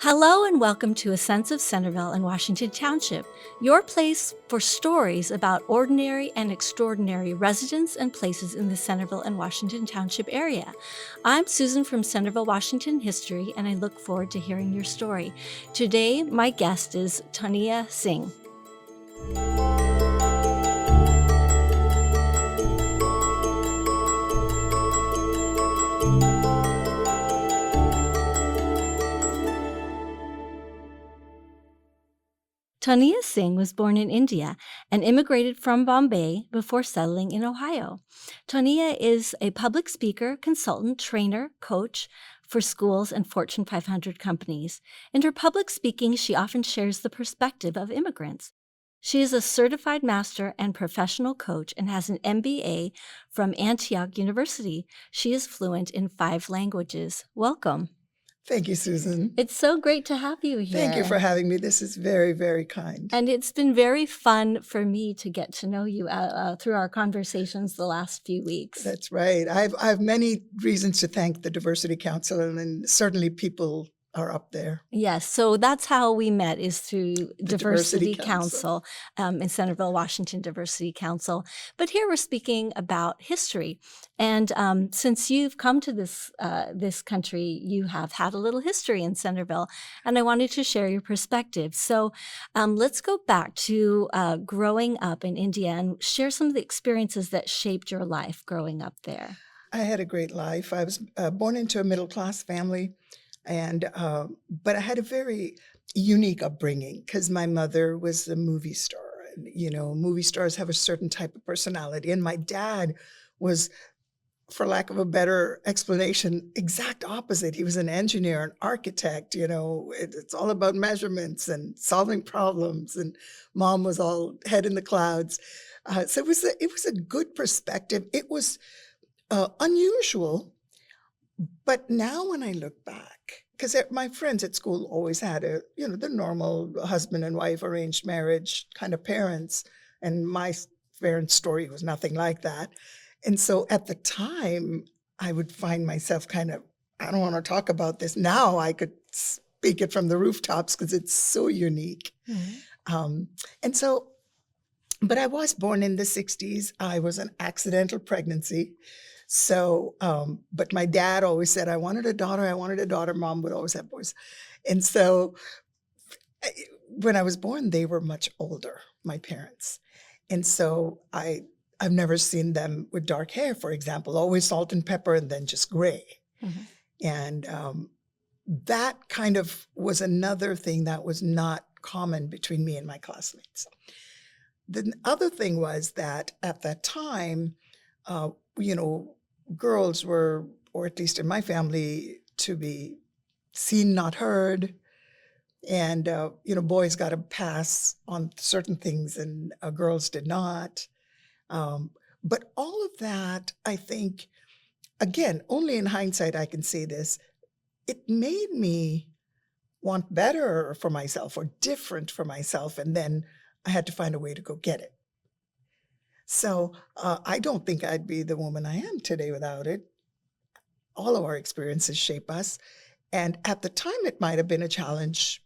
Hello and welcome to A Sense of Centerville and Washington Township, your place for stories about ordinary and extraordinary residents and places in the Centerville and Washington Township area. I'm Susan from Centerville-Washington History, and I look forward to hearing your story. Today, my guest is Toniya Singh. Toniya Singh was born in India and immigrated from Bombay before settling in Ohio. Toniya is a public speaker, consultant, trainer, coach for schools and Fortune 500 companies. In her public speaking, she often shares the perspective of immigrants. She is a certified master and professional coach and has an MBA from Antioch University. She is fluent in 5 languages. Welcome. Thank you, Susan. It's so great to have you here. Thank you for having me. This is very, very kind. And it's been very fun for me to get to know you through our conversations the last few weeks. That's right. I have many reasons to thank the Diversity Council, and certainly people are up there. Yes, so that's how we met, is through Diversity Council in Centerville, Washington Diversity Council. But here we're speaking about history. And since you've come to this country, you have had a little history in Centerville, and I wanted to share your perspective. So let's go back to growing up in India and share some of the experiences that shaped your life growing up there. I had a great life. I was born into a middle-class family. But I had a very unique upbringing because my mother was a movie star. And, movie stars have a certain type of personality. And my dad was, for lack of a better explanation, exact opposite. He was an engineer, an architect. It's all about measurements and solving problems. And mom was all head in the clouds. So it was a good perspective. It was unusual. But now when I look back, because my friends at school always had the normal husband and wife arranged marriage kind of parents, and my parents' story was nothing like that. And so at the time, I would find myself kind of, I don't want to talk about this. Now I could speak it from the rooftops because it's so unique. Mm-hmm. But I was born in the 60s. I was an accidental pregnancy. So, but my dad always said, I wanted a daughter. Mom would always have boys. And so when I was born, they were much older, my parents. And so I've never seen them with dark hair, for example, always salt and pepper and then just gray. Mm-hmm. And that kind of was another thing that was not common between me and my classmates. The other thing was that at that time, girls were, or at least in my family, to be seen, not heard. And, boys got a pass on certain things and girls did not. But all of that, I think, again, only in hindsight I can say this, it made me want better for myself or different for myself. And then I had to find a way to go get it. So I don't think I'd be the woman I am today without it. All of our experiences shape us. And at the time, it might have been a challenge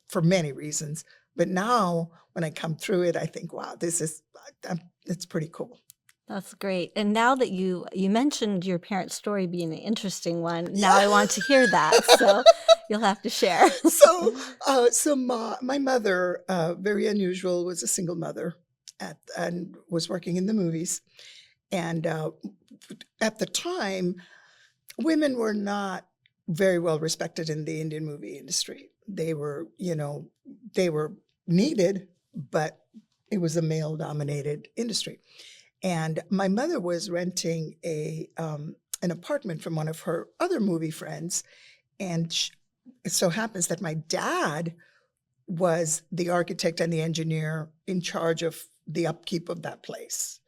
for many reasons. But now, when I come through it, I think, wow, it's pretty cool. That's great. And now that you mentioned your parents' story being an interesting one, now I want to hear that. So you'll have to share. So my mother, very unusual, was a single mother. And was working in the movies. And at the time, women were not very well respected in the Indian movie industry. They were needed, but it was a male-dominated industry. And my mother was renting an apartment from one of her other movie friends. And it so happens that my dad was the architect and the engineer in charge of the upkeep of that place.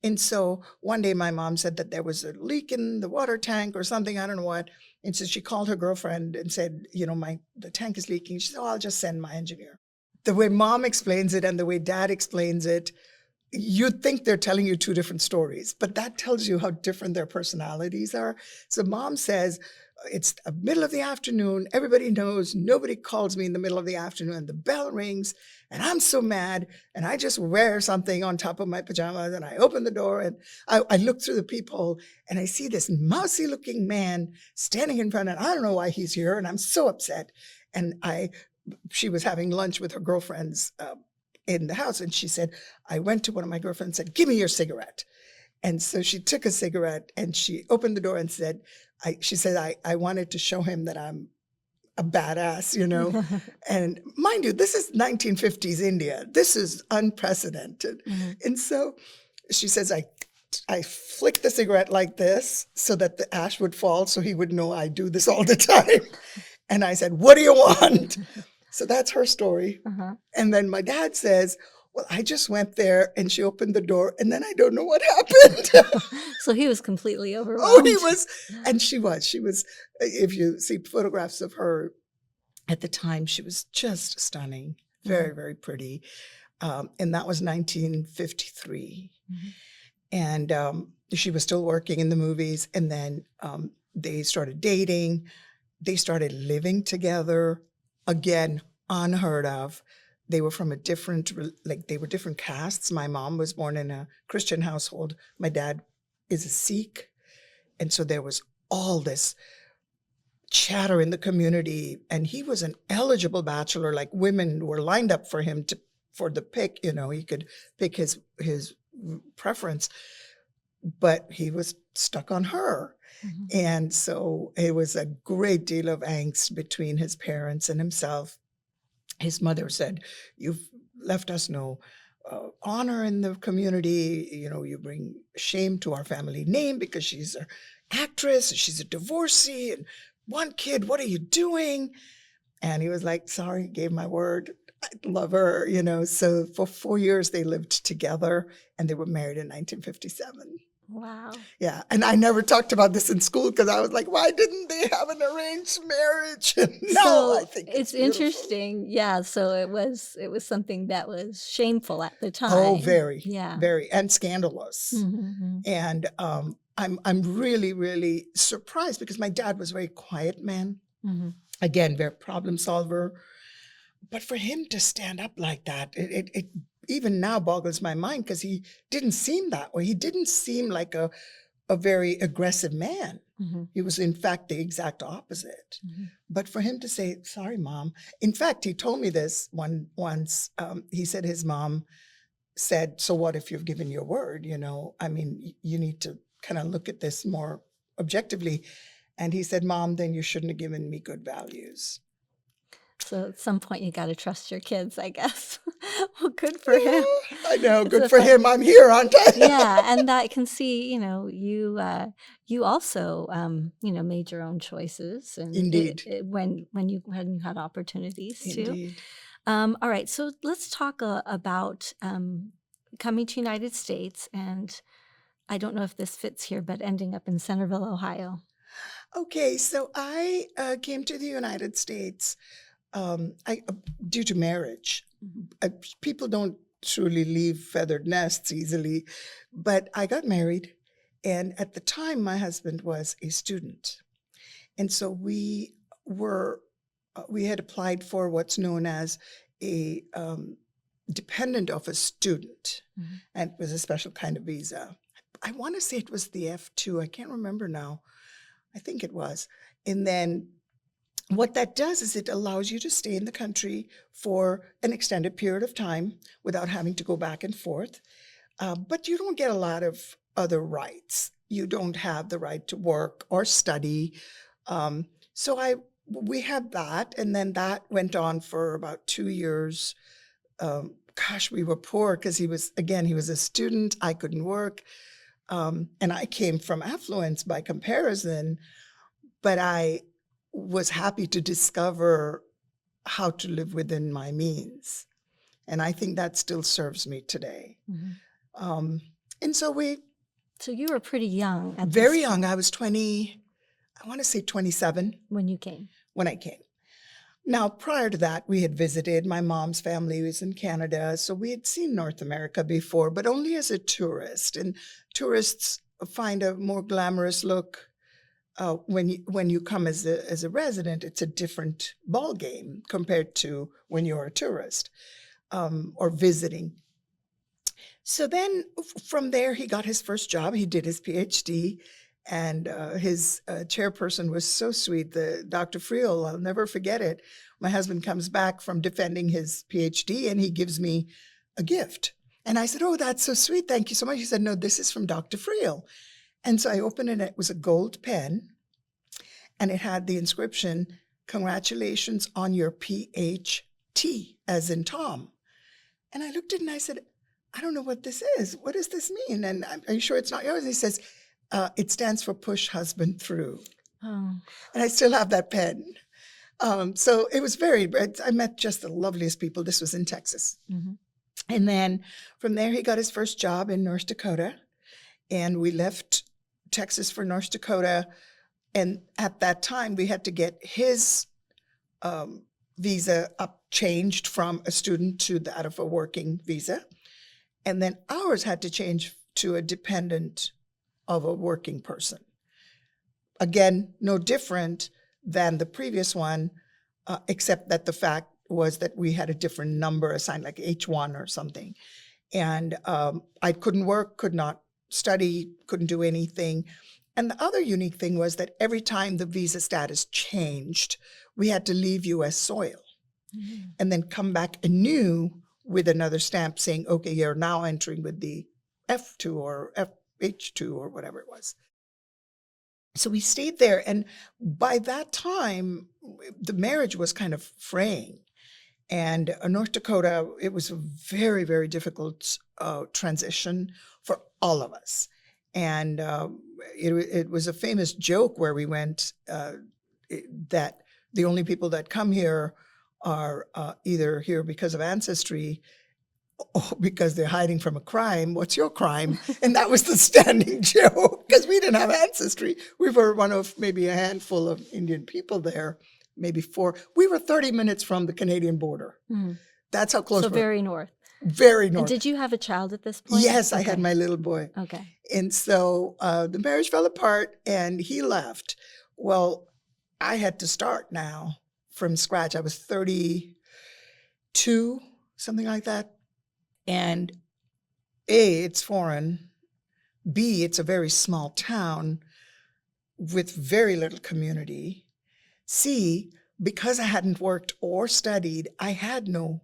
And so one day my mom said that there was a leak in the water tank or something, I don't know what. And so she called her girlfriend and said, the tank is leaking. She said, I'll just send my engineer. The way mom explains it and the way dad explains it, you'd think they're telling you 2 different stories, but that tells you how different their personalities are. So mom says, It's the middle of the afternoon. Everybody knows nobody calls me in the middle of the afternoon. And the bell rings and I'm so mad. And I just wear something on top of my pajamas and I open the door and I look through the peephole and I see this mousy looking man standing in front. And I don't know why he's here. And I'm so upset. And she was having lunch with her girlfriends in the house. And she said, I went to one of my girlfriends and said, give me your cigarette. And so she took a cigarette and she opened the door and said, she said, I wanted to show him that I'm a badass, you know. And mind you, this is 1950s India. This is unprecedented. Mm-hmm. And so she says, I flicked the cigarette like this so that the ash would fall so he would know I do this all the time. And I said, what do you want? So that's her story. Uh-huh. And then my dad says, well, I just went there and she opened the door and then I don't know what happened. So he was completely overwhelmed. Oh, he was. And she was, if you see photographs of her at the time, she was just stunning, very, very pretty. And that was 1953. Mm-hmm. And she was still working in the movies. And then they started dating. They started living together. Again, unheard of. They were from they were different castes. My mom was born in a Christian household. My dad is a Sikh. And so there was all this chatter in the community. And he was an eligible bachelor, like women were lined up for him for the pick, you know, he could pick his preference, but he was stuck on her. Mm-hmm. And so it was a great deal of angst between his parents and himself. His mother said, you've left us no honor in the community. You know, you bring shame to our family name because she's an actress, she's a divorcee, and one kid, what are you doing? And he was like, sorry, gave my word. I love her, you know. So for 4 years, they lived together and they were married in 1957. Wow. Yeah. And I never talked about this in school because I was like, why didn't they have an arranged marriage? I think it's interesting. Yeah. So it was something that was shameful at the time. Oh, very. Yeah. Very. And scandalous. Mm-hmm. And I'm really, really surprised because my dad was a very quiet man. Mm-hmm. Again, very problem solver. But for him to stand up like that, it even now boggles my mind because he didn't seem that way. He didn't seem like a very aggressive man. Mm-hmm. He was, in fact, the exact opposite. Mm-hmm. But for him to say, sorry, Mom. In fact, he told me this once. He said his mom said, so what if you've given your word? You know, I mean, you need to kind of look at this more objectively. And he said, Mom, then you shouldn't have given me good values. So at some point you got to trust your kids, I guess. Well, good for him. I know, good for him. I'm here, aren't I? Yeah, and I can see, you know, you also, you know, made your own choices, and indeed, when you had opportunities to. Indeed. All right, so let's talk about coming to United States, and I don't know if this fits here, but ending up in Centerville, Ohio. Okay, so I came to the United States. Due to marriage. People don't truly leave feathered nests easily, but I got married, and at the time my husband was a student, and so we had applied for what's known as a dependent of a student, mm-hmm. and it was a special kind of visa. I want to say it was the F2. I can't remember now. I think it was, and then. What that does is it allows you to stay in the country for an extended period of time without having to go back and forth. But you don't get a lot of other rights. You don't have the right to work or study. So we had that, and then that went on for about 2 years. We were poor because he was a student. I couldn't work. And I came from affluence by comparison, but I was happy to discover how to live within my means. And I think that still serves me today. Mm-hmm. And so So you were pretty young. Very young. I was 20, I want to say 27. When you came? When I came. Now, prior to that, we had visited. My mom's family was in Canada, so we had seen North America before, but only as a tourist. And tourists find a more glamorous look when you come as a resident, it's a different ball game compared to when you're a tourist or visiting. So then from there, he got his first job. He did his PhD, and his chairperson was so sweet. The Dr. Friel, I'll never forget it. My husband comes back from defending his PhD, and he gives me a gift. And I said, "Oh, that's so sweet. Thank you so much." He said, "No, this is from Dr. Friel." And so I opened it, and it was a gold pen, and it had the inscription, "Congratulations on your PhD," as in Tom. And I looked at it and I said, "I don't know what this is. What does this mean? And are you sure it's not yours?" He says, "It stands for push husband through." Oh. And I still have that pen. So it was I met just the loveliest people. This was in Texas. Mm-hmm. And then from there, he got his first job in North Dakota. And we left Texas for North Dakota. And at that time, we had to get his visa changed from a student to that of a working visa. And then ours had to change to a dependent of a working person. Again, no different than the previous one, except that the fact was that we had a different number assigned, like H1 or something. And I couldn't work, could not study, couldn't do anything. And the other unique thing was that every time the visa status changed, we had to leave U.S. soil and then come back anew with another stamp saying, "Okay, you're now entering with the F2 or FH2 or whatever it was." So we stayed there. And by that time, the marriage was kind of fraying. And North Dakota, it was a very, very difficult transition for all of us. And it was a famous joke where we went that the only people that come here are either here because of ancestry or because they're hiding from a crime. What's your crime? And that was the standing joke because we didn't have ancestry. We were one of maybe a handful of Indian people there, maybe 4. We were 30 minutes from the Canadian border. Mm-hmm. That's how close So we were. very north. Very north. And did you have a child at this point? Yes, okay. I had my little boy. Okay. And so the marriage fell apart and he left. Well, I had to start now from scratch. I was 32, something like that. And A, it's foreign. B, it's a very small town with very little community. C, because I hadn't worked or studied, I didn't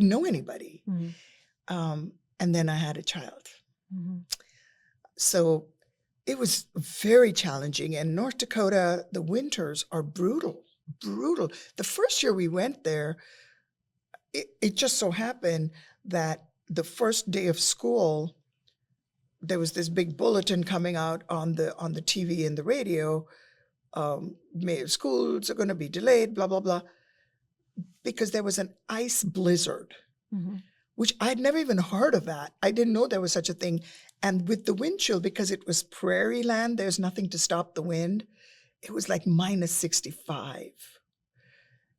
know anybody. Mm-hmm. And then I had a child. Mm-hmm. So it was very challenging. And North Dakota, the winters are brutal. The first year we went there, it just so happened that the first day of school, there was this big bulletin coming out on the TV and the radio. Schools are going to be delayed, blah, blah, blah, because there was an ice blizzard, which I'd never even heard of that. I didn't know there was such a thing. And with the wind chill, because it was prairie land, there's nothing to stop the wind. It was like minus 65.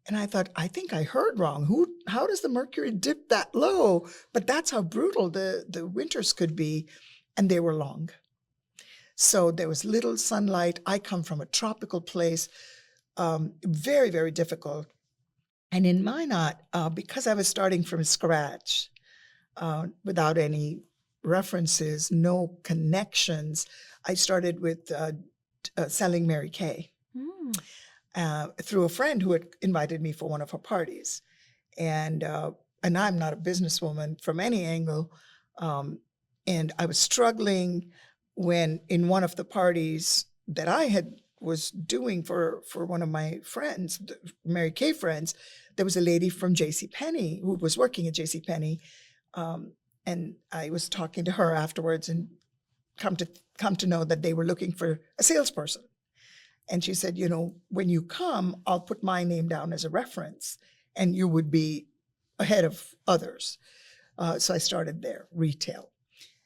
And I thought, I think I heard wrong. How does the mercury dip that low? But that's how brutal the winters could be. And they were long. So there was little sunlight. I come from a tropical place, very, very difficult. And in Minot, because I was starting from scratch, without any references, no connections, I started with selling Mary Kay through a friend who had invited me for one of her parties. And I'm not a businesswoman from any angle. And I was struggling when in one of the parties that I was doing for one of my friends, Mary Kay friends, there was a lady from JCPenney who was working at JCPenney. And I was talking to her afterwards and come to know that they were looking for a salesperson. And she said, when you come, I'll put my name down as a reference and you would be ahead of others. So I started there, retail.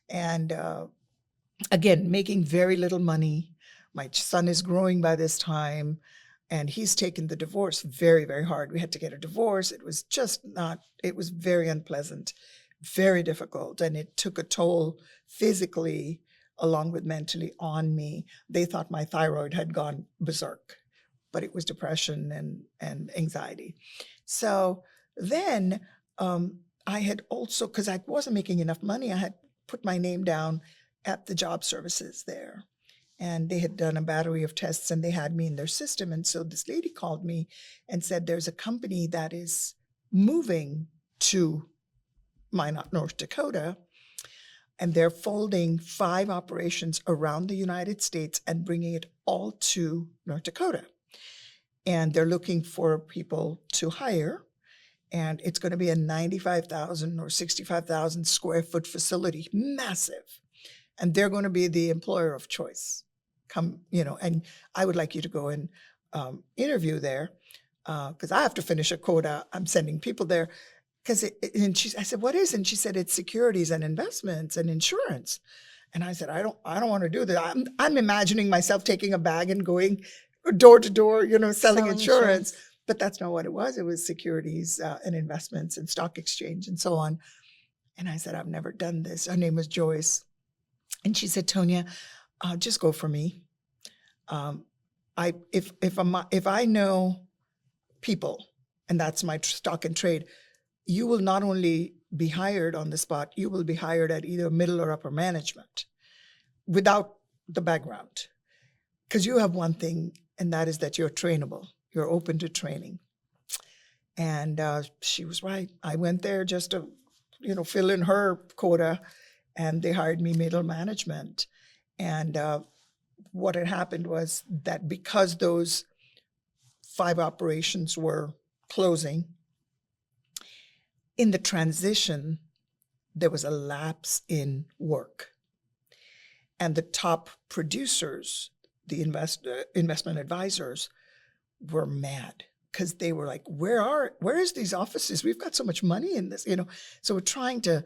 And again, making very little money. My son is growing by this time, and he's taken the divorce very, very hard. We had to get a divorce. It was it was very unpleasant, very difficult, and it took a toll physically along with mentally on me. They thought my thyroid had gone berserk, but it was depression and anxiety. So then I had also, because I wasn't making enough money, I had put my name down at the job services there. And they had done a battery of tests and they had me in their system. And so this lady called me and said, there's a company that is moving to Minot, North Dakota, and they're folding 5 operations around the United States and bringing it all to North Dakota. And they're looking for people to hire. And it's going to be a 95,000 or 65,000 square foot facility, massive. And they're going to be the employer of choice. Come, and I would like you to go and interview there because I have to finish a quota. I'm sending people there. I said, what is it? And she said, it's securities and investments and insurance. And I said, I don't want to do that. I'm imagining myself taking a bag and going door to door, selling insurance. But that's not what it was. It was securities and investments and stock exchange and so on. And I said, I've never done this. Her name was Joyce. And she said, Toniya, just go for me. If I know people, and that's my stock and trade, you will not only be hired on the spot, you will be hired at either middle or upper management without the background. Because you have one thing, and that is that you're trainable. You're open to training. And she was right. I went there just to, fill in her quota, and they hired me middle management. And what had happened was that because those 5 operations were closing, in the transition, there was a lapse in work. And the top producers, the investment advisors, were mad because they were like, where is these offices? We've got so much money in this, So we're trying to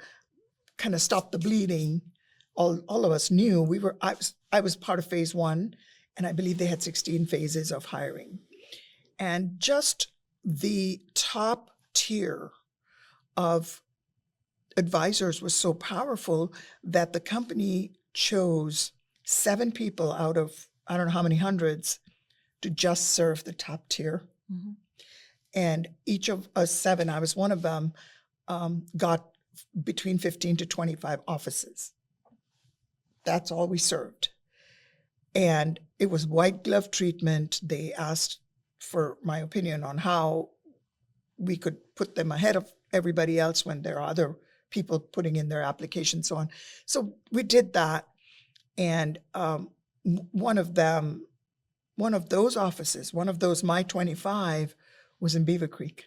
kind of stop the bleeding. All of us knew I was part of phase 1, and I believe they had 16 phases of hiring. And just the top tier of advisors was so powerful that the company chose 7 people out of I don't know how many hundreds to just serve the top tier. Mm-hmm. And each of us 7, I was one of them, got between 15 to 25 offices. That's all we served. And it was white glove treatment. They asked for my opinion on how we could put them ahead of everybody else when there are other people putting in their applications, so on. So we did that. And one of those offices, one of those My 25, was in Beaver Creek,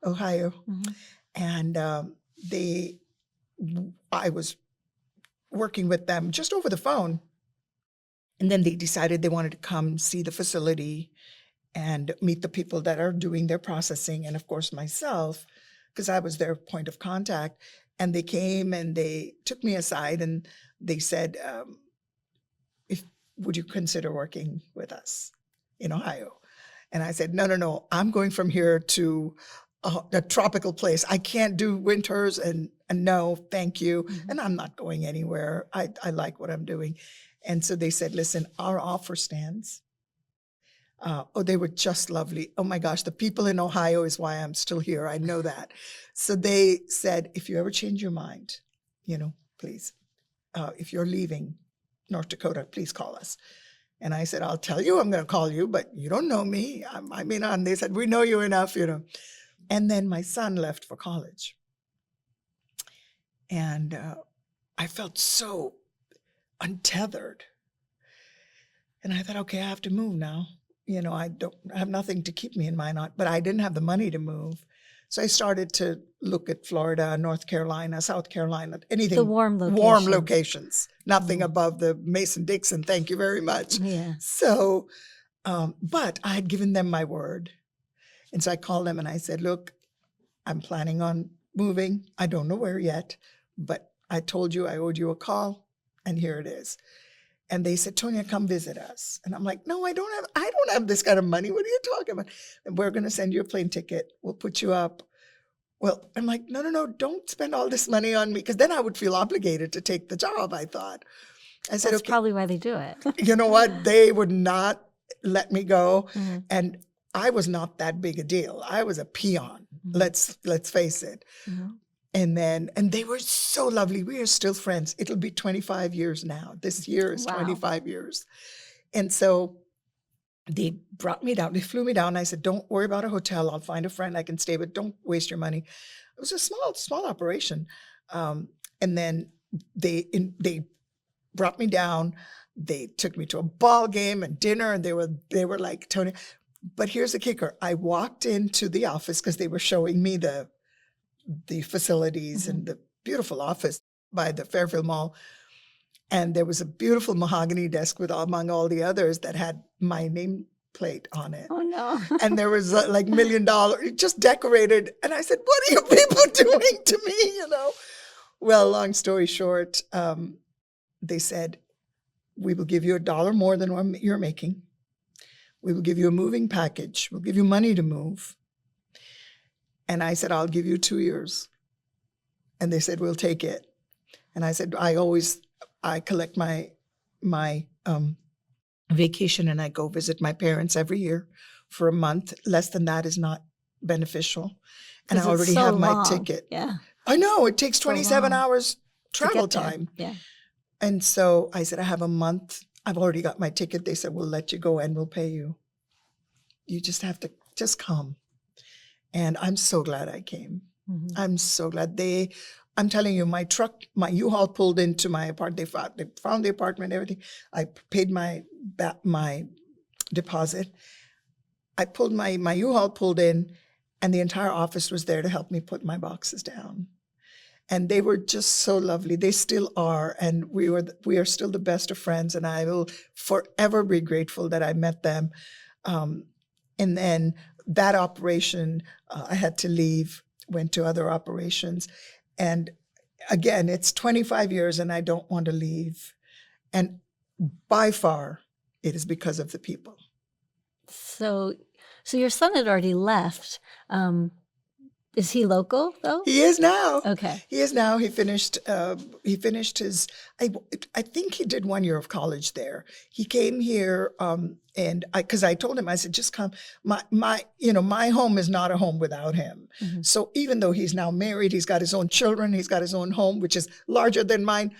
Ohio. Mm-hmm. And I was working with them just over the phone. And then they decided they wanted to come see the facility and meet the people that are doing their processing, and of course myself, because I was their point of contact. And they came and they took me aside and they said, would you consider working with us in Ohio? And I said, no, I'm going from here to a tropical place. I can't do winters, and no, thank you. Mm-hmm. And I'm not going anywhere. I like what I'm doing. And so they said, listen, our offer stands. They were just lovely. Oh my gosh, the people in Ohio is why I'm still here. I know that. So they said, if you ever change your mind, please, if you're leaving North Dakota, please call us. And I said, I'll tell you I'm going to call you, but you don't know me. They said, we know you enough, And then my son left for college. And I felt so untethered. And I thought, okay, I have to move now. I have nothing to keep me in Minot, but I didn't have the money to move. So I started to look at Florida, North Carolina, South Carolina, anything. The warm locations, nothing above the Mason-Dixon. Thank you very much. Yeah. So, but I had given them my word. And so I called them and I said, look, I'm planning on moving. I don't know where yet, but I told you I owed you a call, and here it is. And they said, Toniya, come visit us. And I'm like, no, I don't have this kind of money. What are you talking about? And we're going to send you a plane ticket. We'll put you up. Well, I'm like, no, don't spend all this money on me, because then I would feel obligated to take the job, I thought. I said, That's okay, probably why they do it. you know what? They would not let me go. Mhm. And I was not that big a deal. I was a peon. Mhm. Let's face it. Mhm. And they were so lovely. We are still friends. It'll be 25 years now. This year is Wow. 25 years. And so they brought me down. They flew me down. I said, don't worry about a hotel. I'll find a friend I can stay with. Don't waste your money. It was a small operation. And then they brought me down. They took me to a ball game and dinner, and they were like, Tony. But here's the kicker. I walked into the office because they were showing me the facilities and the beautiful office by the Fairfield Mall. And there was a beautiful mahogany desk with, among all the others, that had my nameplate on it. Oh, no. And there was like $1 million, just decorated. And I said, what are you people doing to me, you know? Well, long story short, they said, we will give you $1 more than what you're making. We will give you a moving package. We'll give you money to move. And I said, I'll give you 2 years. And they said, we'll take it. And I said, I collect my vacation and I go visit my parents every year for a month. Less than that is not beneficial. And I 'Cause it's already so have my long. ticket. Yeah. I know, it takes So 27 long hours to travel get there. time. Yeah. And so I said, I have a month. I've already got my ticket. They said, we'll let you go and we'll pay you. You just have to just come. And I'm so glad I came. Mhm. I'm so glad I'm telling you, my U-Haul pulled into my apartment. They found the apartment, everything. I paid my deposit. My U-Haul pulled in, and the entire office was there to help me put my boxes down. And they were just so lovely. They still are, and we are still the best of friends. And I will forever be grateful that I met them. And then that operation, I had to leave, went to other operations. And again, it's 25 years and I don't want to leave. And by far, it is because of the people. So your son had already left. Is he local though? He is now. Okay. He is now. He finished his, I think he did 1 year of college there. He came here, because I told him, I said, just come. My home is not a home without him. Mhm. So even though he's now married, he's got his own children, he's got his own home, which is larger than mine.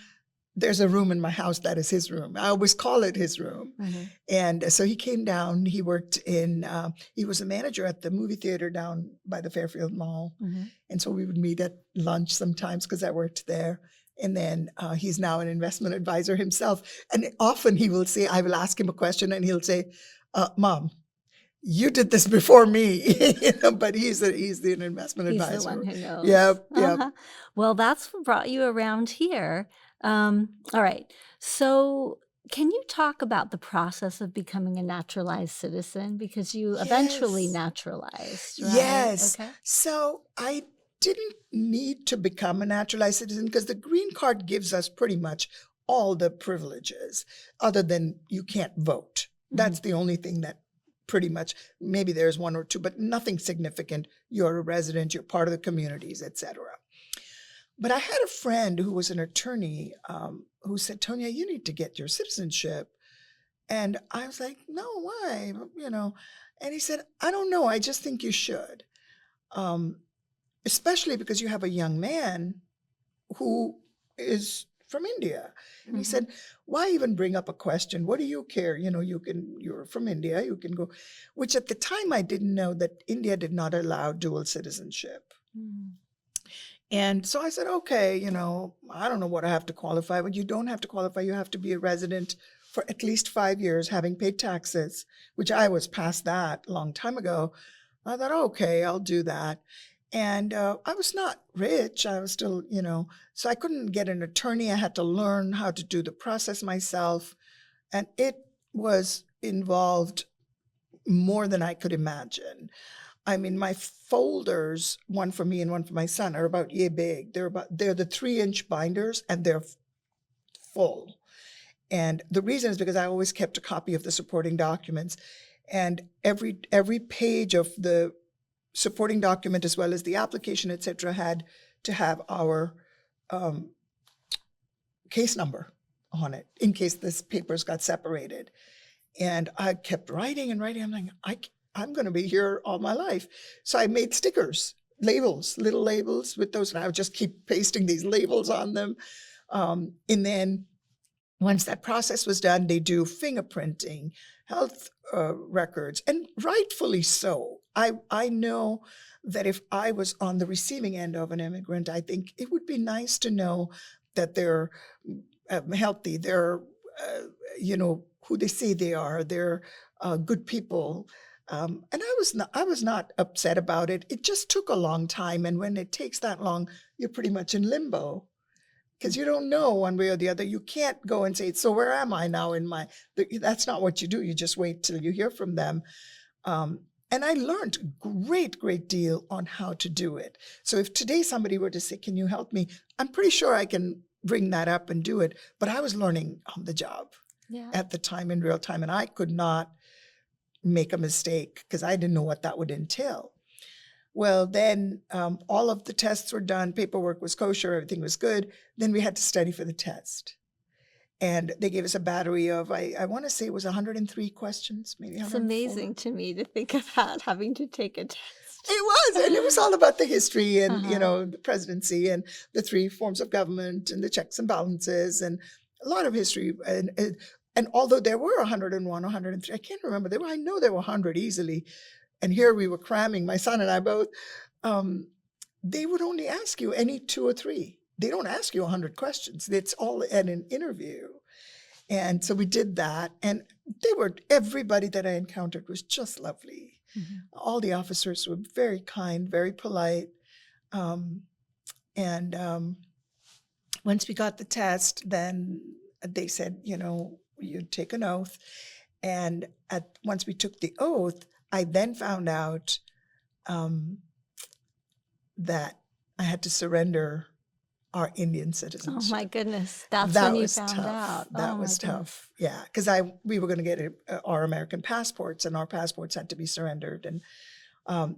There's a room in my house that is his room. I always call it his room. Mhm. And so he came down. He worked he was a manager at the movie theater down by the Fairfield Mall. Mhm. And so we would meet at lunch sometimes because I worked there. And then he's now an investment advisor himself. And often I will ask him a question and he'll say, Mom, you did this before me. But he's the investment He's advisor. the one who knows. Yep. Uh-huh. Well, that's what brought you around here. All right. So can you talk about the process of becoming a naturalized citizen? Because you eventually Yes. naturalized, right? Yes. Okay. So I didn't need to become a naturalized citizen because the green card gives us pretty much all the privileges, other than you can't vote. That's the only thing that pretty much, maybe there's one or two, but nothing significant. You're a resident, you're part of the communities, etc. But I had a friend who was an attorney who said, Toniya, you need to get your citizenship. And I was like, no, why? And he said, I don't know. I just think you should. Especially because you have a young man who is from India. And he said, why even bring up a question? What do you care? You're from India, you can go, which at the time I didn't know that India did not allow dual citizenship. Mhm. And so I said, okay, I don't know what I have to qualify, but you don't have to qualify. You have to be a resident for at least 5 years, having paid taxes, which I was past that a long time ago. I thought, okay, I'll do that. And I was not rich. I was still, so I couldn't get an attorney. I had to learn how to do the process myself. And it was involved more than I could imagine. I mean, my folders, one for me and one for my son, are about yay big. They're the 3-inch binders, and they're full. And the reason is because I always kept a copy of the supporting documents, and every page of the supporting document, as well as the application, etc., had to have our case number on it in case this papers got separated. And I kept writing and writing. I'm like, I'm going to be here all my life. So I made stickers, labels, little labels with those. And I would just keep pasting these labels on them. And then once that process was done, they do fingerprinting, health records, and rightfully so. I know that if I was on the receiving end of an immigrant, I think it would be nice to know that they're healthy, they're, who they say they are, they're good people. And I was not upset about it. It just took a long time. And when it takes that long, you're pretty much in limbo because you don't know one way or the other. You can't go and say, so where am I now in my, that's not what you do. You just wait till you hear from them. And I learned a great deal on how to do it. So if today somebody were to say, can you help me? I'm pretty sure I can bring that up and do it. But I was learning on the job at the time in real time. And I could not make a mistake because I didn't know what that would entail. Well, then all of the tests were done. Paperwork was kosher. Everything was good. Then we had to study for the test. And they gave us a battery of, I want to say it was 103 questions, maybe 104. It's amazing to me to think about having to take a test. It was. And it was all about the history and, the presidency and the 3 forms of government and the checks and balances and a lot of history. And although there were 101, 103, I can't remember. I know there were 100 easily. And here we were cramming, my son and I both. They would only ask you any 2 or 3. They don't ask you 100 questions. It's all at an interview. And so we did that. And everybody that I encountered was just lovely. Mm-hmm. All the officers were very kind, very polite. And once we got the test, then they said, you'd take an oath. And once we took the oath, I then found out that I had to surrender our Indian citizenship. Oh my goodness, that's when you found tough. out. That was tough. Yeah, because we were going to get our American passports, and our passports had to be surrendered, and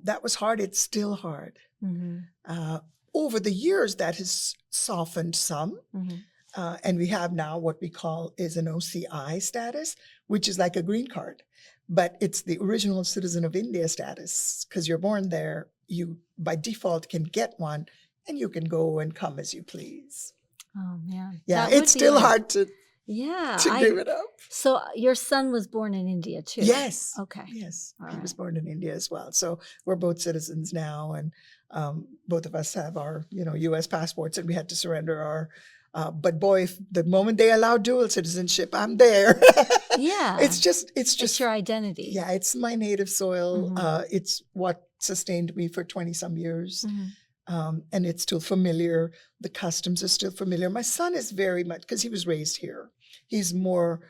that was hard. It's still hard. Mm-hmm. Over the years, that has softened some, and we have now what we call is an OCI status, which is like a green card, but it's the original citizen of India status because you're born there. You by default can get one. And you can go and come as you please. Oh, man. Yeah, it's still hard to give it up. So your son was born in India, too? Yes. Okay. Yes, he was born in India as well. So we're both citizens now, and both of us have our, U.S. passports, and we had to surrender our. But boy, the moment they allow dual citizenship, I'm there. Yeah. It's just your identity. Yeah, it's my native soil. Mm-hmm. It's what sustained me for 20 some years. Mm-hmm. And it's still familiar. The customs are still familiar. My son is very much, because he was raised here. He's more,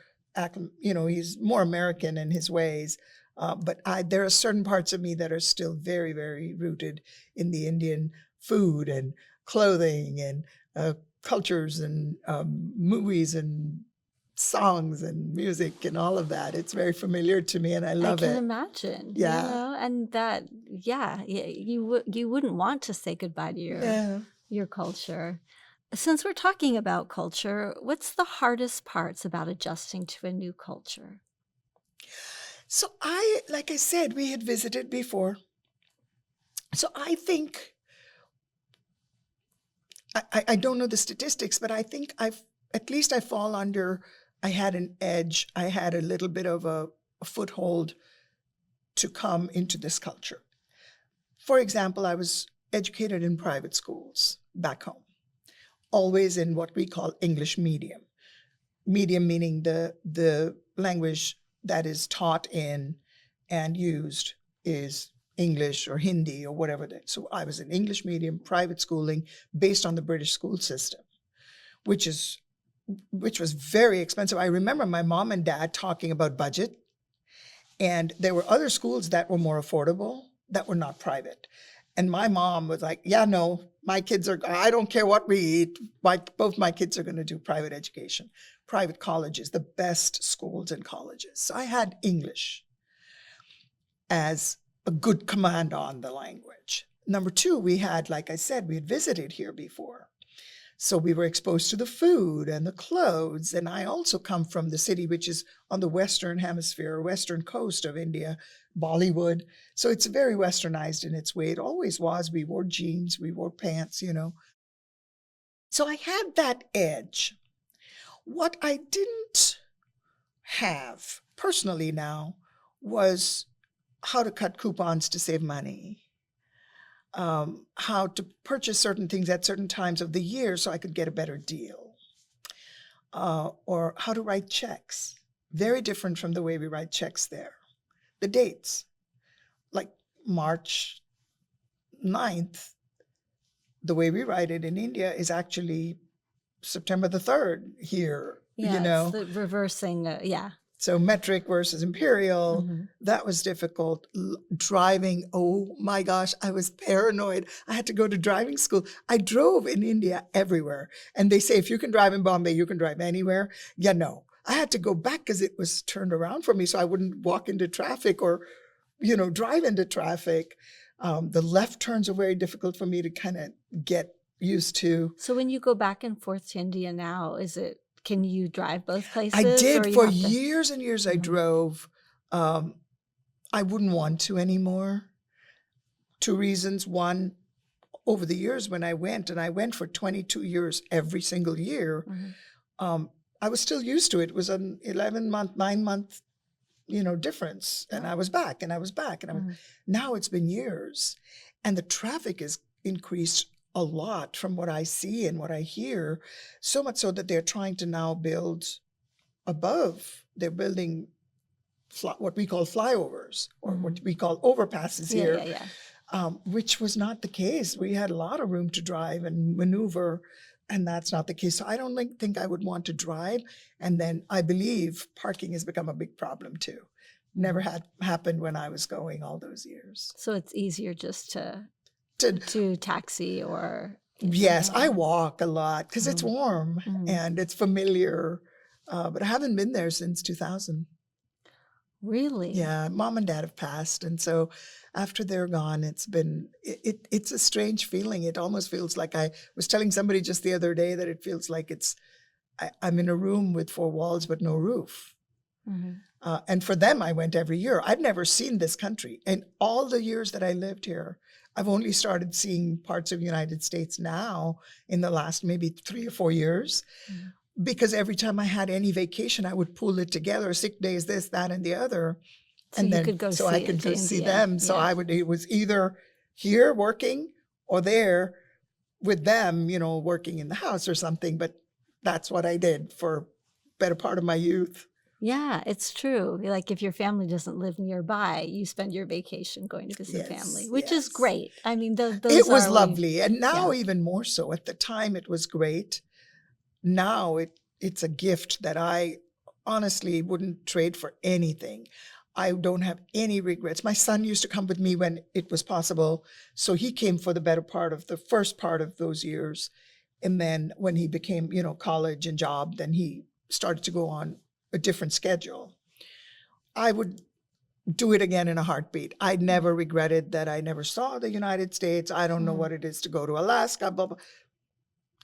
he's more American in his ways. But there are certain parts of me that are still very, very rooted in the Indian food and clothing and cultures and movies and songs and music and all of that. It's very familiar to me, and I love it. I can imagine. Yeah. And that, you wouldn't want to say goodbye to your culture. Since we're talking about culture, what's the hardest parts about adjusting to a new culture? So like I said, we had visited before. So I think, I don't know the statistics, but I think I fall under, I had an edge. I had a little bit of a foothold to come into this culture. For example, I was educated in private schools back home, always in what we call English medium. Medium meaning the language that is taught in and used is English or Hindi or whatever. So I was in English medium, private schooling based on the British school system, which was very expensive. I remember my mom and dad talking about budget, and there were other schools that were more affordable that were not private. And my mom was like, yeah, no, my kids I don't care what we eat. Both my kids are going to do private education, private colleges, the best schools and colleges. So I had English as a good command on the language. Number 2, we had, like I said, we had visited here before. So we were exposed to the food and the clothes. And I also come from the city, which is on the Western Hemisphere, Western coast of India, Bollywood. So it's very Westernized in its way. It always was. We wore jeans, we wore pants, you know. So I had that edge. What I didn't have personally now was how to cut coupons to save money. How to purchase certain things at certain times of the year so I could get a better deal, or how to write checks. Very different from the way we write checks there. The dates, like March 9th, the way we write it in India is actually September the 3rd here, Yeah, you know. it's the reversing. Yeah. So metric versus imperial, Mhm. that was difficult. Driving, oh my gosh, I was paranoid. I had to go to driving school. I drove in India everywhere. And they say, if you can drive in Bombay, you can drive anywhere. Yeah, no. I had to go back because it was turned around for me so I wouldn't walk into traffic or, you know, drive into traffic. The left turns are very difficult for me to kind of get used to. So when you go back and forth to India now, can you drive both places? I did or you for have to- years and years. I Mhm. drove. I wouldn't want to anymore. 2 reasons. One, over the years when I went, and I went for 22 years every single year, Mhm. I was still used to it. It was an 11-month, 9-month, you know, difference. And I was back and I was back. And Mhm. now it's been years. And the traffic has increased a lot from what I see and what I hear, so much so that they're trying to now build above. They're building what we call flyovers, or what we call overpasses Yeah, here, yeah, yeah. which was not the case. We had a lot of room to drive and maneuver, and that's not the case. So I don't think I would want to drive. And then I believe parking has become a big problem too. Never had happened when I was going all those years. So it's easier just to To taxi or Yes, I walk a lot because it's Mhm. warm Mhm. and it's familiar. But I haven't been there since 2000. Really? Yeah, mom and dad have passed. And so after they're gone, it's a strange feeling. It almost feels like, I was telling somebody just the other day that it feels like I'm in a room with 4 walls but no roof. Mhm. And for them, I went every year. I'd never seen this country. In all the years that I lived here, I've only started seeing parts of the United States now in the last maybe 3 or 4 years. Mhm. Because every time I had any vacation, I would pull it together, sick days, this, that, and the other. So And you then, could go so I see could to go see India. them. So Yeah. it was either here working or there with them, you know, working in the house or something. But that's what I did for better part of my youth. Yeah, it's true. Like if your family doesn't live nearby, you spend your vacation going to visit family, Yes, which is yes. great. I mean, those It was are when you- lovely. And now Yeah. even more so. At the time, it was great. Now it's a gift that I honestly wouldn't trade for anything. I don't have any regrets. My son used to come with me when it was possible. So he came for the better part of the first part of those years. And then when he became, you know, college and job, then he started to go on a different schedule. I would do it again in a heartbeat. I never regretted that I never saw the United States. I don't know Mhm. what it is to go to Alaska, blah, blah.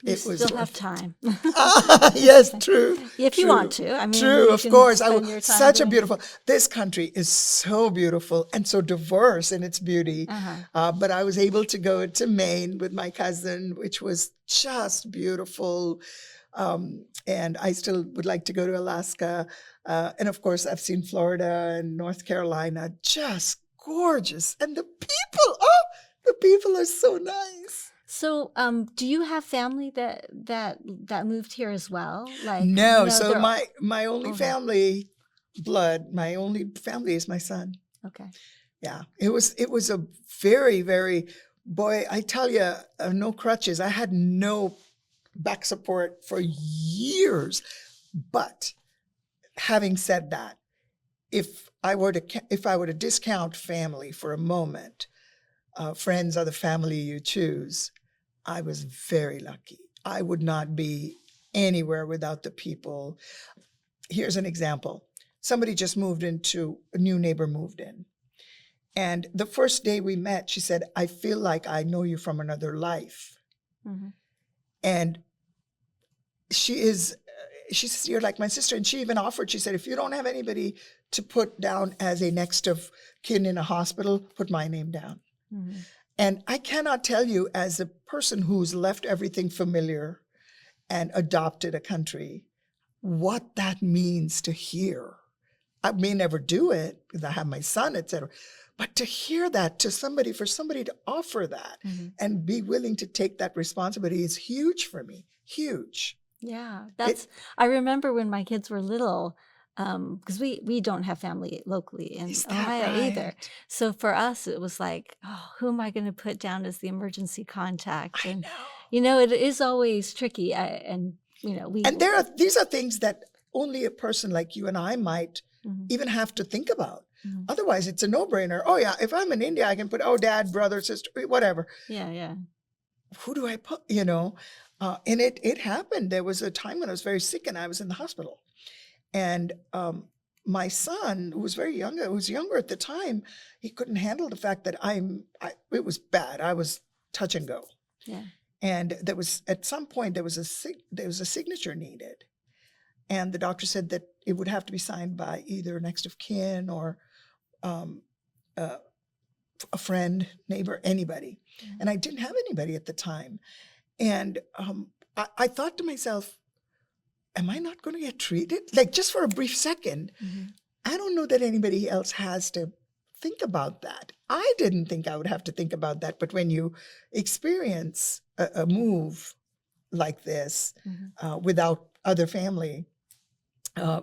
You It was still have worth it. time. Yes, true. If you true, want to. I mean, true, you of can course. spend your time Such a doing- beautiful. This country is so beautiful and so diverse in its beauty. Uh-huh. But I was able to go to Maine with my cousin, which was just beautiful. And I still would like to go to Alaska. And of course, I've seen Florida and North Carolina, just gorgeous. And the people are so nice. So, do you have family that moved here as well? Like No, so they're- my only Okay. family my only family is my son. Okay. Yeah, it was a very, very, boy, I tell you, no crutches. I had no back support for years. But having said that, if I were to discount family for a moment, friends are the family you choose. I was very lucky. I would not be anywhere without the people. Here's an example. Somebody just moved into, a new neighbor moved in. And the first day we met, she said, I feel like I know you from another life. Mhm. And she is, she says, you're like my sister. And she even offered, she said, if you don't have anybody to put down as a next of kin in a hospital, put my name down. Mm-hmm. And I cannot tell you, as a person who's left everything familiar and adopted a country, what that means to hear. I may never do it because I have my son, etc. But to hear that to somebody, for somebody to offer that and be willing to take that responsibility is huge for me. Huge. Yeah, I remember when my kids were little, because we don't have family locally in Is that Ohio either. right? So for us, it was like, oh, who am I going to put down as the emergency contact? I And, know. it is always tricky. And these are things that only a person like you and I might even have to think about. Otherwise, it's a no-brainer. Oh yeah, if I'm in India, I can put, dad, brother, sister, whatever. Yeah. Who do I put, and it happened. There was a time when I was very sick and I was in the hospital. And my son, who was younger at the time, he couldn't handle the fact that it was bad. I was touch and go. Yeah. And at some point, there was a signature needed. And the doctor said that it would have to be signed by either next of kin or a friend, neighbor, anybody. And I didn't have anybody at the time. And I thought to myself, am I not going to get treated? Like, just for a brief second, I don't know that anybody else has to think about that. I didn't think I would have to think about that. But when you experience a move like this without other family,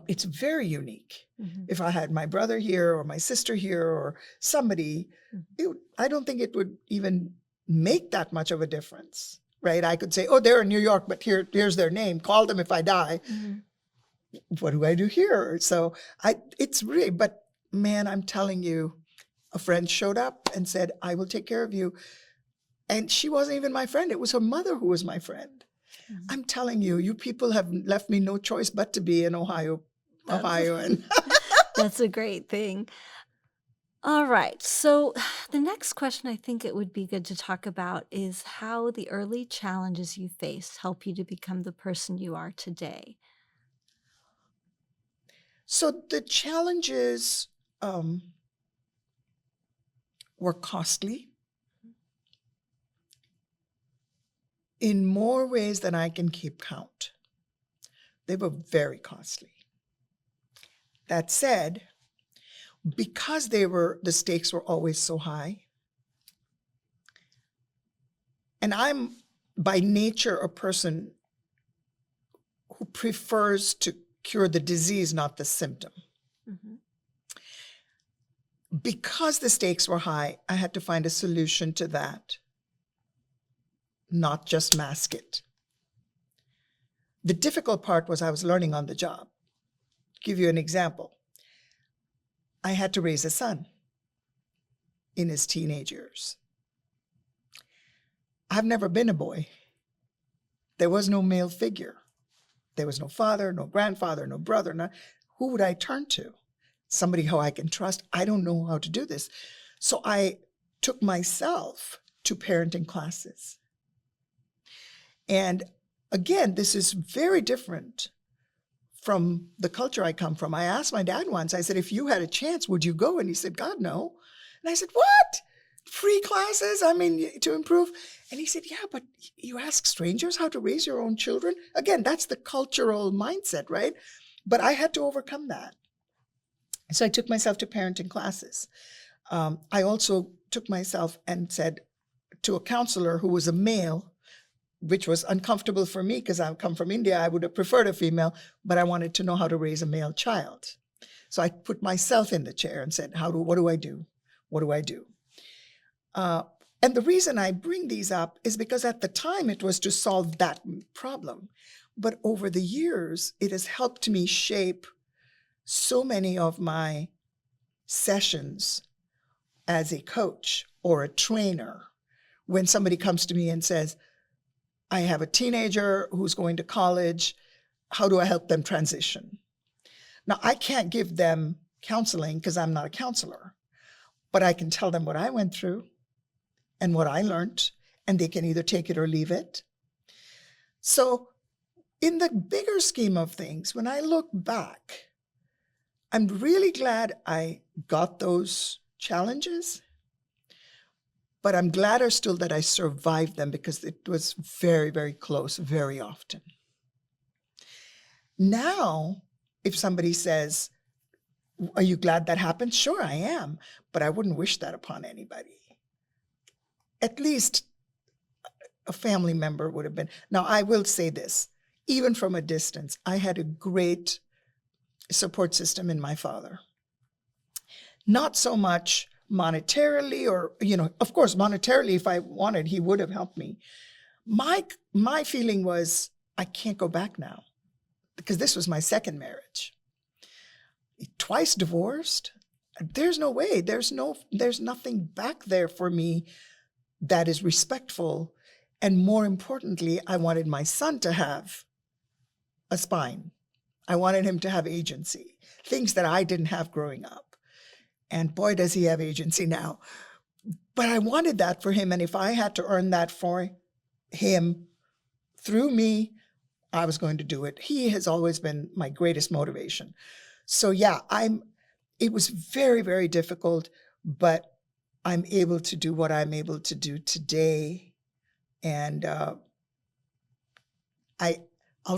it's very unique. If I had my brother here or my sister here or somebody, I don't think it would even make that much of a difference, right? I could say, they're in New York, but here's their name. Call them if I die. What do I do here? So it's really, but man, I'm telling you, a friend showed up and said, I will take care of you. And she wasn't even my friend. It was her mother who was my friend. I'm telling you, you people have left me no choice but to be in Ohio. And That's a great thing. All right. So the next question I think it would be good to talk about is how the early challenges you faced help you to become the person you are today. So the challenges were costly in more ways than I can keep count. They were very costly. That said, because the stakes were always so high, and I'm by nature a person who prefers to cure the disease, not the symptom. Because the stakes were high, I had to find a solution to that, not just mask it. The difficult part was I was learning on the job. Give you an example. I had to raise a son in his teenage years. I've never been a boy. There was no male figure. There was no father, no grandfather, no brother. Who would I turn to? Somebody who I can trust. I don't know how to do this. So I took myself to parenting classes. And again, this is very different from the culture I come from. I asked my dad once, I said, if you had a chance, would you go? And he said, God, no. And I said, what? Free classes? I mean, to improve? And he said, yeah, but you ask strangers how to raise your own children? Again, that's the cultural mindset, right? But I had to overcome that. So I took myself to parenting classes. I also took myself and said to a counselor who was a male, which was uncomfortable for me because I come from India. I would have preferred a female, but I wanted to know how to raise a male child. So I put myself in the chair and said, what do I do? What do I do? And the reason I bring these up is because at the time it was to solve that problem. But over the years, it has helped me shape so many of my sessions as a coach or a trainer. When somebody comes to me and says, I have a teenager who's going to college, how do I help them transition? Now, I can't give them counseling because I'm not a counselor, but I can tell them what I went through and what I learned, and they can either take it or leave it. So in the bigger scheme of things, when I look back, I'm really glad I got those challenges, but I'm gladder still that I survived them because it was very, very close very often. Now, if somebody says, are you glad that happened? Sure, I am, but I wouldn't wish that upon anybody. At least a family member would have been. Now, I will say this, even from a distance, I had a great support system in my father. Not so much monetarily or, of course, monetarily, if I wanted, he would have helped me. My feeling was, I can't go back now because this was my second marriage. Twice divorced. There's no way. There's nothing back there for me that is respectful. And more importantly, I wanted my son to have a spine. I wanted him to have agency, things that I didn't have growing up. And boy, does he have agency now. But I wanted that for him. And if I had to earn that for him through me, I was going to do it. He has always been my greatest motivation. So yeah, it was very, very difficult, but I'm able to do what I'm able to do today. And I'll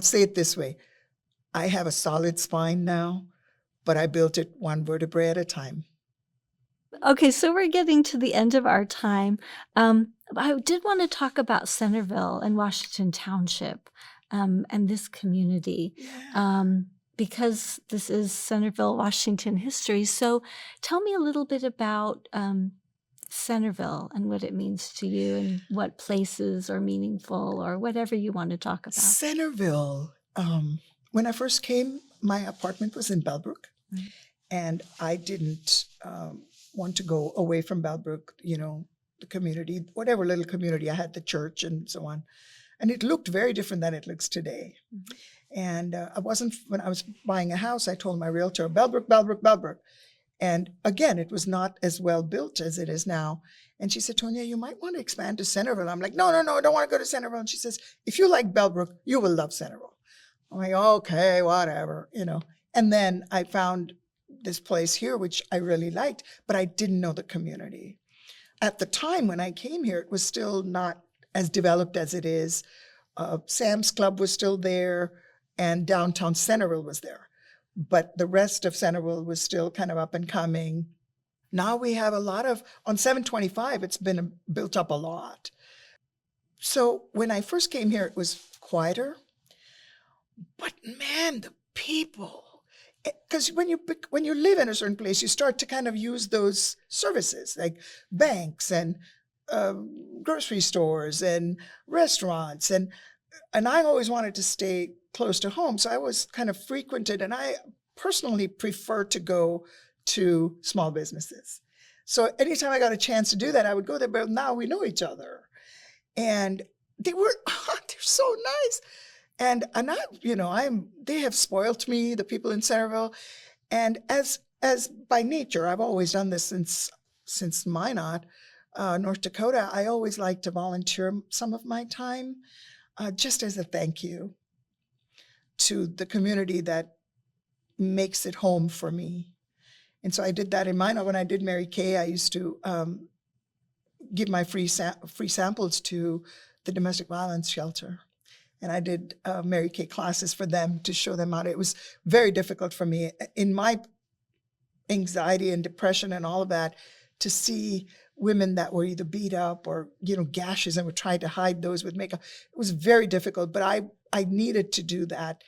say it this way. I have a solid spine now, but I built it one vertebrae at a time. Okay, so we're getting to the end of our time. I did want to talk about Centerville and Washington Township and this community. Yeah. Because this is Centerville-Washington History. So tell me a little bit about Centerville and what it means to you and what places are meaningful or whatever you want to talk about. Centerville, when I first came, my apartment was in Bellbrook, and I didn't want to go away from Bellbrook, the community, whatever little community I had, the church and so on. And it looked very different than it looks today. Mm-hmm. And when I was buying a house, I told my realtor, Bellbrook, Bellbrook, Bellbrook. And again, it was not as well built as it is now. And she said, Toniya, you might want to expand to Centerville. I'm like, no, I don't want to go to Centerville. And she says, if you like Bellbrook, you will love Centerville. I'm like, okay, whatever, And then I found this place here, which I really liked, but I didn't know the community. At the time when I came here, it was still not as developed as it is. Sam's Club was still there, and downtown Centerville was there. But the rest of Centerville was still kind of up and coming. Now we have a lot on 725, it's been built up a lot. So when I first came here, it was quieter. But man, the people, because when you live in a certain place, you start to kind of use those services like banks and grocery stores and restaurants. And I always wanted to stay close to home. So I was kind of frequented, and I personally prefer to go to small businesses. So anytime I got a chance to do that, I would go there, but now we know each other. And they're so nice. And they have spoilt me, the people in Centerville. And as by nature, I've always done this since Minot, North Dakota, I always like to volunteer some of my time just as a thank you to the community that makes it home for me. And so I did that in Minot. When I did Mary Kay, I used to give my free samples to the domestic violence shelter. And I did Mary Kay classes for them to show them out. It was very difficult for me in my anxiety and depression and all of that to see women that were either beat up or, gashes, and were trying to hide those with makeup. It was very difficult, but I needed to do that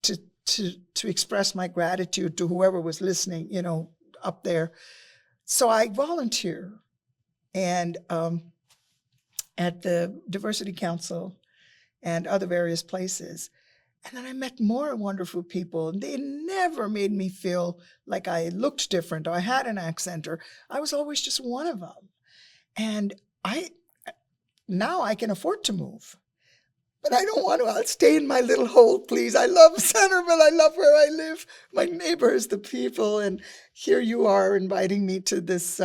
to express my gratitude to whoever was listening, up there. So I volunteer and at the Diversity Council and other various places. And then I met more wonderful people, and they never made me feel like I looked different or I had an accent, or I was always just one of them. And now I can afford to move, but I don't want to. I'll stay in my little hole, please. I love Centerville. I love where I live. My neighbors, the people, and here you are inviting me to this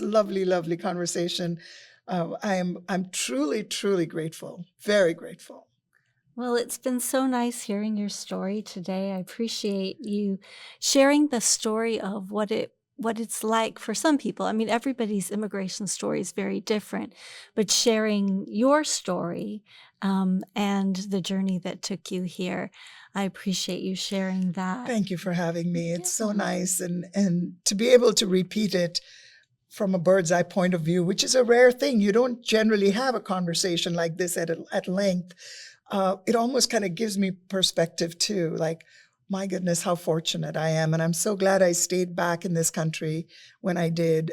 lovely, lovely conversation. I'm truly, truly grateful, very grateful. Well, it's been so nice hearing your story today. I appreciate you sharing the story of what it's like for some people. I mean, everybody's immigration story is very different, but sharing your story and the journey that took you here, I appreciate you sharing that. Thank you for having me. It's so Yeah. nice, and to be able to repeat it from a bird's eye point of view, which is a rare thing. You don't generally have a conversation like this at length. It almost kind of gives me perspective too. Like, my goodness, how fortunate I am, and I'm so glad I stayed back in this country when I did.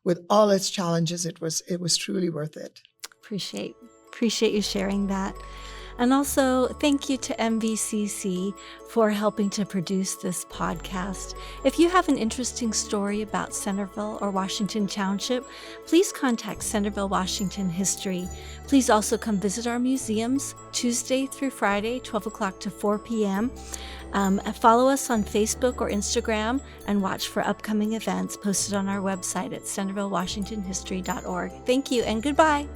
With all its challenges, it was truly worth it. Appreciate you sharing that. And also, thank you to MVCC for helping to produce this podcast. If you have an interesting story about Centerville or Washington Township, please contact Centerville-Washington History. Please also come visit our museums Tuesday through Friday, 12 o'clock to 4 p.m. Follow us on Facebook or Instagram and watch for upcoming events posted on our website at centerville-washingtonhistory.org. Thank you and goodbye.